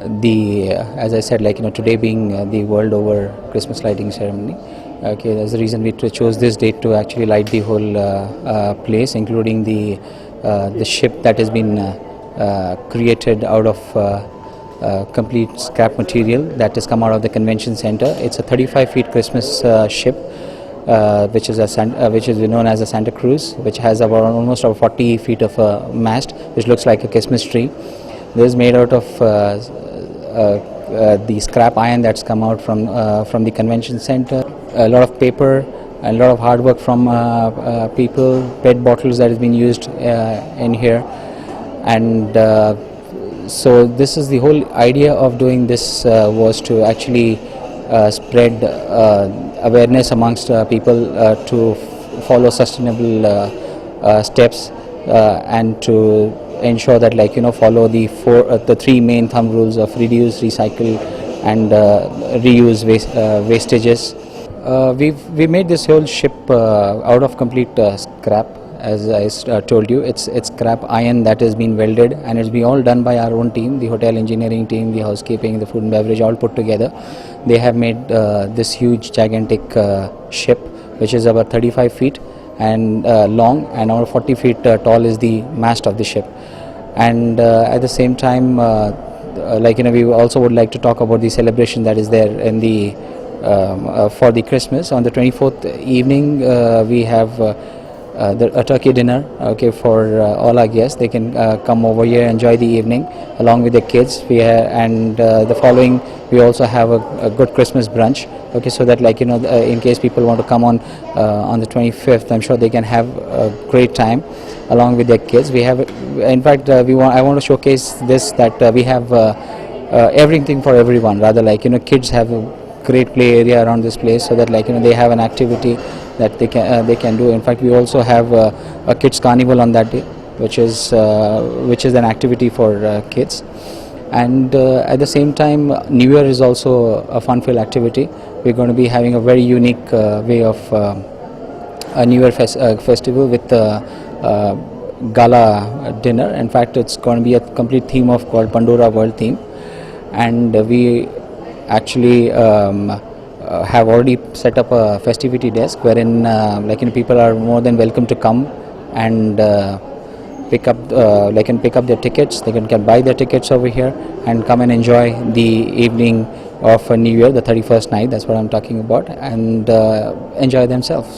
as I said, today being the world over Christmas lighting ceremony. Okay, that's the reason we chose this date to actually light the whole place, including the ship that has been created out of complete scrap material that has come out of the convention center. It's a 35 feet Christmas ship, which is known as a Santa Cruz, which has about almost 40 feet of a mast, which looks like a Christmas tree. This is made out of the scrap iron that's come out from the convention center. A lot of paper, a lot of hard work from people, PET bottles that has been used in here, and so this is the whole idea of doing this was to actually spread awareness amongst people to follow sustainable steps and to ensure that follow the three main thumb rules of reduce, recycle and reuse wastages. We made this whole ship out of complete scrap. As I told you, it's scrap iron that has been welded, and it's been all done by our own team, the hotel engineering team, the housekeeping, the food and beverage, all put together. They have made this huge gigantic ship, which is about 35 feet and long, and about 40 feet tall is the mast of the ship. And at the same time, we also would like to talk about the celebration that is there in the for the Christmas. On the 24th evening, we have a turkey dinner, okay, for all our guests. They can come over here, enjoy the evening along with their kids. And the following, we also have a good Christmas brunch, okay, so that in case people want to come on the 25th, I'm sure they can have a great time along with their kids. We have, in fact, I want to showcase this, that we have everything for everyone. Rather, kids have a great play area around this place, so that they have an activity that they can do. In fact, we also have a kids carnival on that day, which is an activity for kids. And at the same time, New Year is also a fun-filled activity. We're going to be having a very unique way of a New Year festival with gala dinner. In fact, it's going to be a complete theme called Pandora World theme, and we actually have already set up a festivity desk wherein people are more than welcome to come and pick up their tickets. They can buy their tickets over here and come and enjoy the evening of New Year, the 31st night. That's what I'm talking about, and enjoy themselves.